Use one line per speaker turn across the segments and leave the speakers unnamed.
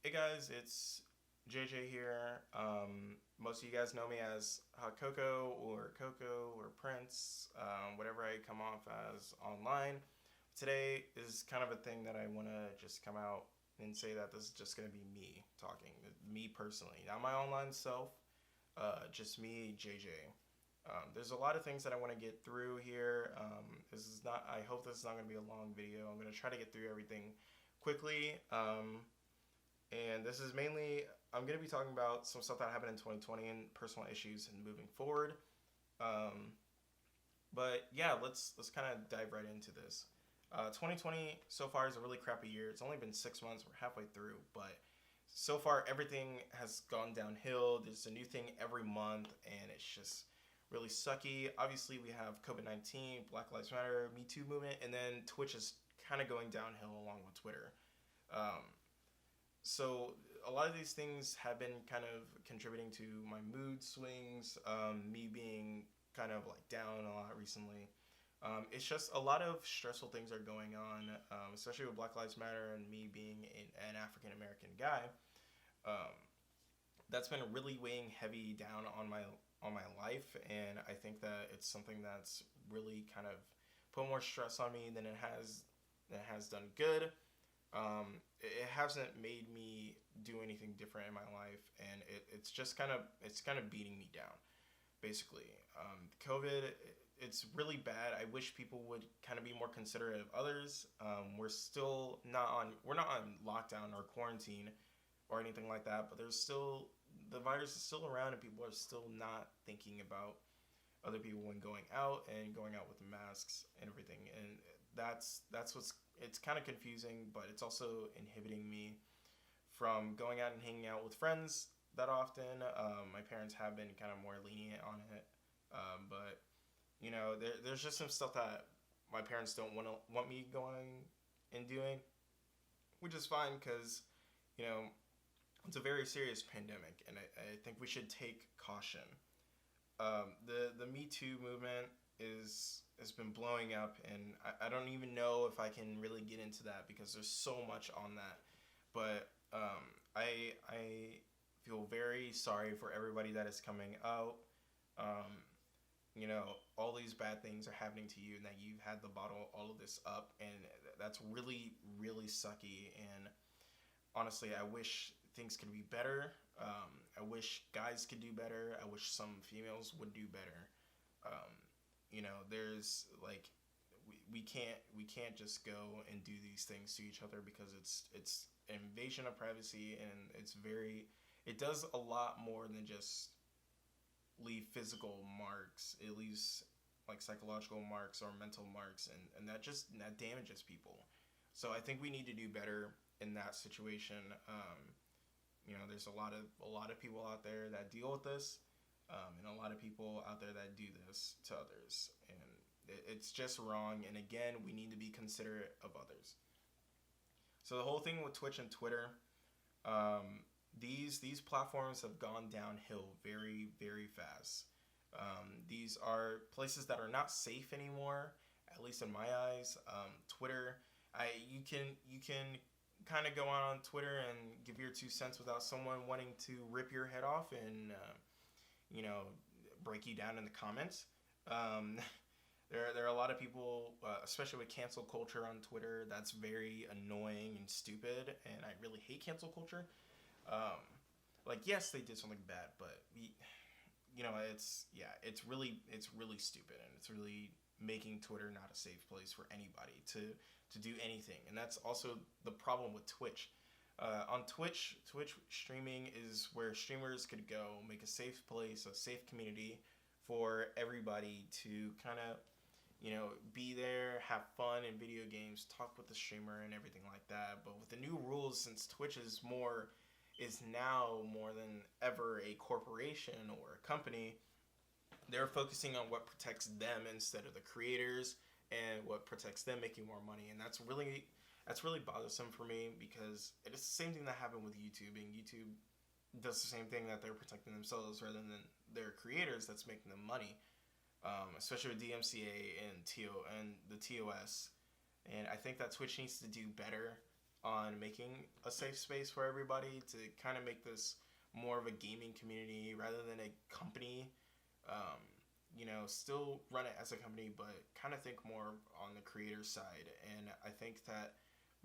Hey guys, it's JJ here. Most of you guys know me as Hot Coco or Prince, whatever I come off as online. Today is kind of a thing that I want to just come out and say that this is just going to be me talking, me personally, not my online self, just me, JJ. There's a lot of things that I want to get through here. This is not. I hope this is not going to be a long video. I'm going to try to get through everything quickly. And this is mainly, I'm going to be talking about some stuff that happened in 2020 and personal issues and moving forward. Um, but yeah, let's kind of dive right into this. 2020 so far is a really crappy year. It's only been 6 months. We're halfway through, but so far everything has gone downhill. There's a new thing every month, and it's just really sucky. Obviously, we have COVID-19, Black Lives Matter, Me Too movement, and then Twitch is kind of going downhill along with Twitter. Um, so a lot of these things have been kind of contributing to my mood swings, me being kind of like down a lot recently. It's just a lot of stressful things are going on, especially with Black Lives Matter and me being an African American guy. Um, that's been really weighing heavy down on my life, and I think that it's something that's really kind of put more stress on me than it has done good. It hasn't made me do anything different in my life, and it's kind of beating me down, basically. COVID, it's really bad. I wish people would kind of be more considerate of others. We're not on lockdown or quarantine or anything like that, but the virus is still around, and people are still not thinking about other people when going out and going out with masks and everything. And that's what's it's kind of confusing, but it's also inhibiting me from going out and hanging out with friends that often. My parents have been kind of more lenient on it, but there's just some stuff that my parents don't want me going and doing, which is fine because you know it's a very serious pandemic, and I think we should take caution. The Me Too movement is has been blowing up, and I don't even know if I can really get into that because there's so much on that. But I feel very sorry for everybody that is coming out. Um, all these bad things are happening to you, and that you've had to bottle all of this up, and that's really really sucky. And honestly, I wish things could be better. I wish guys could do better. I wish some females would do better. Um, there's like we can't just go and do these things to each other because it's an invasion of privacy, and it does a lot more than just leave physical marks. It leaves like psychological marks or mental marks, and that damages people. So I think we need to do better in that situation. There's a lot of people out there that deal with this, and a lot of people out there that do this to others, and it's just wrong. And again, we need to be considerate of others. So the whole thing with Twitch and Twitter, these platforms have gone downhill very very fast. These are places that are not safe anymore, at least in my eyes. Twitter, I you can kind of go on Twitter and give your 2 cents without someone wanting to rip your head off and you know break you down in the comments. Um, there are a lot of people, especially with cancel culture on Twitter, that's very annoying and stupid, and I really hate cancel culture. Um, like, yes, they did something bad, but it's really stupid, and it's really making Twitter not a safe place for anybody to do anything. And that's also the problem with Twitch. On Twitch streaming is where streamers could go, make a safe place, a safe community for everybody to kind of be there, have fun in video games, talk with the streamer and everything like that. But with the new rules, since Twitch is now more than ever a corporation or a company, they're focusing on what protects them instead of the creators, and what protects them making more money. And that's really bothersome for me, because it is the same thing that happened with YouTube. And YouTube does the same thing, that they're protecting themselves rather than their creators that's making them money. Especially with DMCA and the TOS. And I think that Twitch needs to do better. on making a safe space for everybody to kind of make this more of a gaming community rather than a company. Um, still run it as a company, but kind of think more on the creator side. And I think that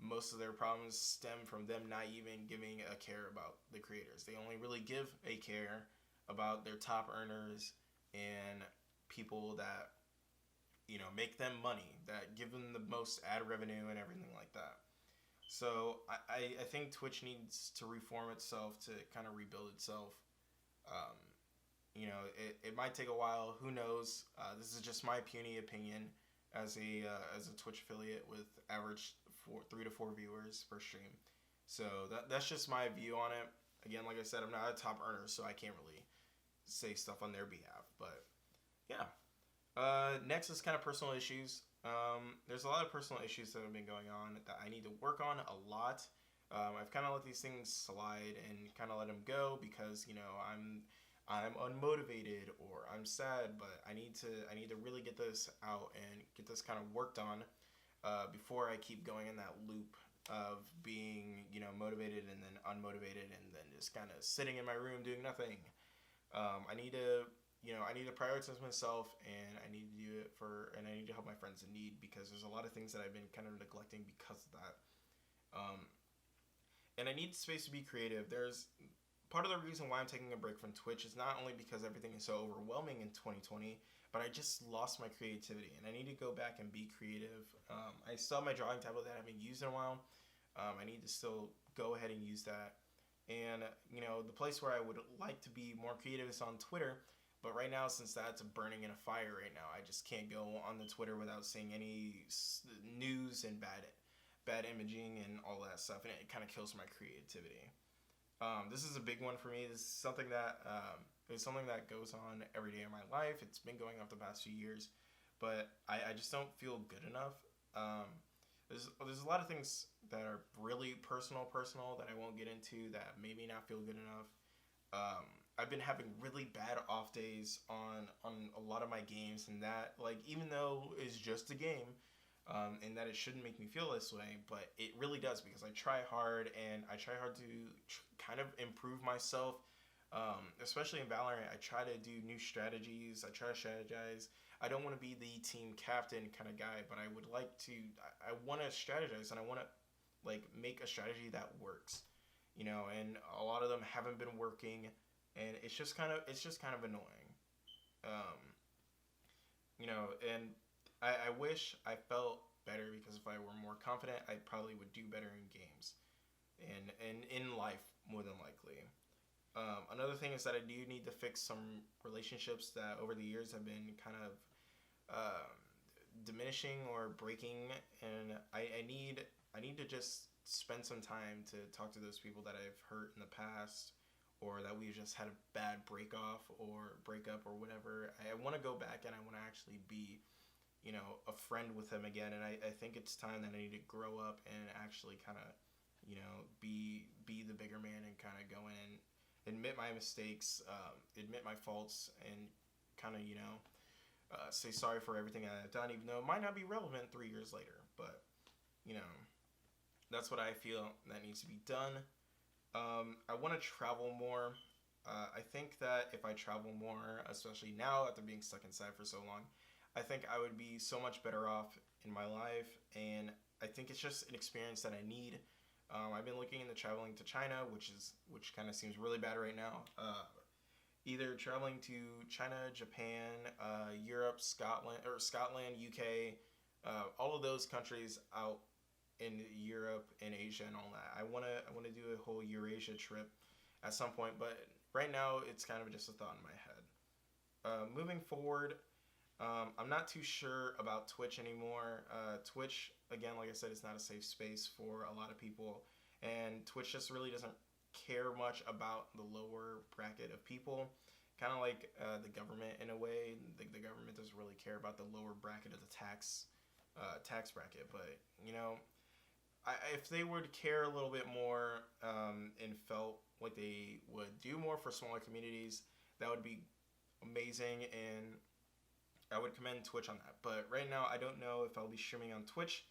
most of their problems stem from them not even giving a care about the creators. They only really give a care about their top earners and people that make them money, that give them the most ad revenue and everything like that. So I think Twitch needs to reform itself to kind of rebuild itself. Um, it might take a while. Who knows? This is just my puny opinion as a Twitch affiliate with average 3 to 4 viewers per stream. So that's just my view on it. Again, like I said, I'm not a top earner, so I can't really say stuff on their behalf. But yeah. Next is kind of personal issues. There's a lot of personal issues that have been going on that I need to work on a lot. I've kind of let these things slide and kind of let them go because I'm unmotivated or I'm sad, but I need to really get this out and get this kind of worked on before I keep going in that loop of being motivated and then unmotivated and then just kind of sitting in my room doing nothing. I need to prioritize myself, and I need to do it and I need to help my friends in need because there's a lot of things that I've been kind of neglecting because of that. And I need space to be creative. There's part of the reason why I'm taking a break from Twitch is not only because everything is so overwhelming in 2020, but I just lost my creativity, and I need to go back and be creative. I still have my drawing tablet that I haven't used in a while. I need to still go ahead and use that. And, the place where I would like to be more creative is on Twitter. But right now, since that's burning in a fire right now, I just can't go on the Twitter without seeing any news and bad imaging and all that stuff. And it kind of kills my creativity. This is a big one for me. This is something that goes on every day of my life. It's been going on the past few years. But I just don't feel good enough. There's a lot of things that are really personal that I won't get into that maybe not feel good enough. I've been having really bad off days on a lot of my games, and that, like, even though it's just a game, and that it shouldn't make me feel this way, but it really does because I try hard and I try hard to kind of improve myself. Especially in Valorant, I try to do new strategies. I try to strategize. I don't want to be the team captain kind of guy, but I would like to. I want to strategize, and I want to make a strategy that works. And a lot of them haven't been working, and it's just kind of annoying. And I wish I felt better because if I were more confident, I probably would do better in games, and in life more than likely. Another thing is that I do need to fix some relationships that over the years have been kind of diminishing or breaking, and I need to just spend some time to talk to those people that I've hurt in the past, or that we've just had a bad break up or whatever. I want to go back and I want to actually be, a friend with them again. And I think it's time that I need to grow up and actually kind of, be the bigger man and kind of go in, admit my mistakes, admit my faults, and kind of, say sorry for everything I've done, even though it might not be relevant 3 years later. But, that's what I feel that needs to be done. I want to travel more. I think that if I travel more, especially now after being stuck inside for so long, I think I would be so much better off in my life. And I think it's just an experience that I need. I've been looking into traveling to China, which kind of seems really bad right now. Either traveling to China, Japan, Europe, Scotland, UK, all of those countries out in Europe and Asia and all that. I wanna do a whole Eurasia trip at some point, but right now it's kind of just a thought in my head. Moving forward, I'm not too sure about Twitch anymore. Twitch, again, like I said, is not a safe space for a lot of people, and Twitch just really doesn't care much about the lower bracket of people. Kind of like the government in a way. The government doesn't really care about the lower bracket of the tax bracket, but if they would care a little bit more and felt like they would do more for smaller communities, that would be amazing, and I would commend Twitch on that. But right now, I don't know if I'll be streaming on Twitch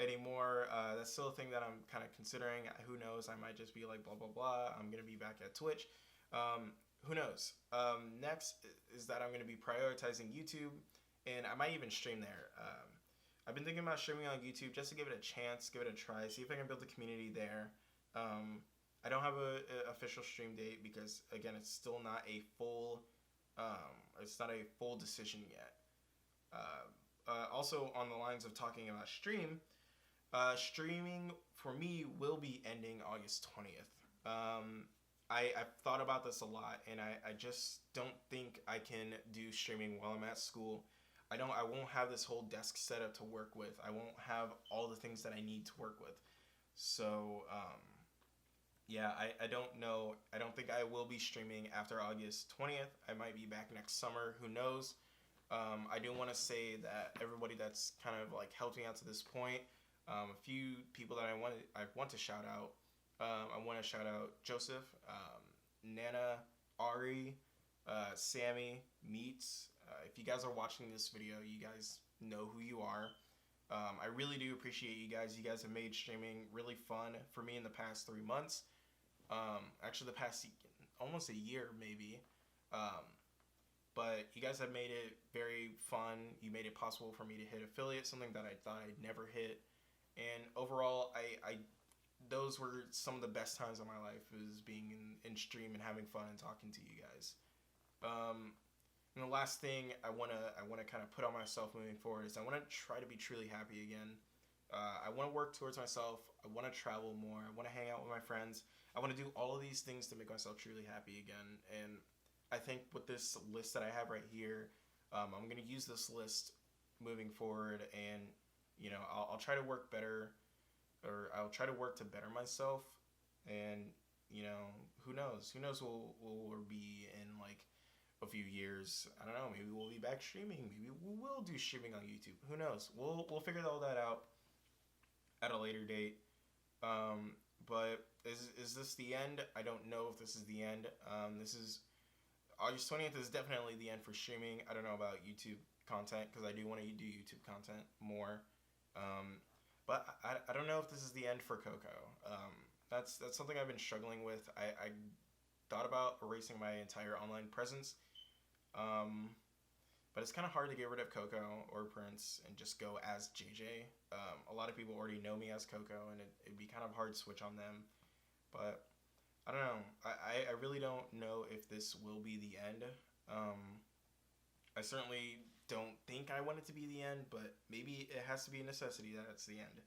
anymore. That's still a thing that I'm kind of considering. Who knows? I might just be like, blah, blah, blah. I'm going to be back at Twitch. Who knows? Next is that I'm going to be prioritizing YouTube, and I might even stream there. I've been thinking about streaming on YouTube just to give it a chance, give it a try, see if I can build a community there. I don't have a official stream date because, again, it's still not a full decision yet. Also, on the lines of talking about streaming for me will be ending August 20th. I've thought about this a lot, and I just don't think I can do streaming while I'm at school. I won't have this whole desk set up to work with. I won't have all the things that I need to work with. So, yeah, I don't know. I don't think I will be streaming after August 20th. I might be back next summer. Who knows? I do want to say that everybody that's kind of like helped me out to this point, a few people that I want to shout out. I want to shout out Joseph, Nana, Ari, Sammy, Meats. If you guys are watching this video, you guys know who you are. I really do appreciate you guys. You guys have made streaming really fun for me in the past 3 months. Actually, the past almost a year, maybe. But you guys have made it very fun. You made it possible for me to hit affiliate, something that I thought I'd never hit. And overall, those were some of the best times of my life, is being in stream and having fun and talking to you guys. And the last thing I wanna kind of put on myself moving forward is I want to try to be truly happy again. I want to work towards myself. I want to travel more. I want to hang out with my friends. I want to do all of these things to make myself truly happy again. And I think with this list that I have right here, I'm going to use this list moving forward, and I'll try to work better, or I'll try to work to better myself. And who knows? Who knows what we'll be in like a few years. I don't know. Maybe we'll be back streaming. Maybe we will do streaming on YouTube. Who knows? We'll figure all that out at a later date. But is this the end? I don't know if this is the end. This is August 20th is definitely the end for streaming. I don't know about YouTube content, because I do want to do YouTube content more. But I don't know if this is the end for Coco. That's something I've been struggling with. I thought about erasing my entire online presence. But it's kind of hard to get rid of Coco or Prince and just go as JJ. A lot of people already know me as Coco, and it'd be kind of hard to switch on them. But I don't know. I really don't know if this will be the end. I certainly don't think I want it to be the end, but maybe it has to be a necessity that it's the end.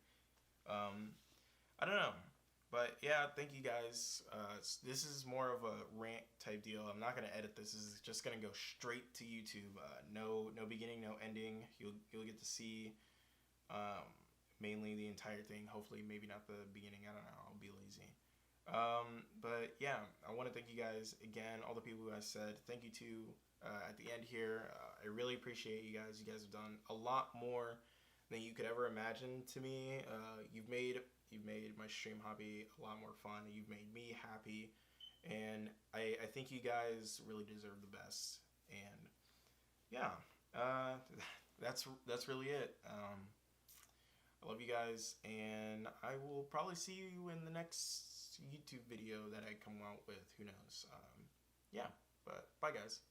I don't know. But yeah, thank you guys. This is more of a rant type deal. I'm not gonna edit this. This is just gonna go straight to YouTube. No beginning, no ending. You'll get to see mainly the entire thing. Hopefully, maybe not the beginning. I don't know. I'll be lazy. But yeah, I want to thank you guys again. All the people who I said thank you to at the end here. I really appreciate you guys. You guys have done a lot more than you could ever imagine to me. You've made my stream hobby a lot more fun. You've made me happy, and I think you guys really deserve the best. And yeah, that's really it. I love you guys, and I will probably see you in the next YouTube video that I come out with. Who knows? Yeah, but bye guys.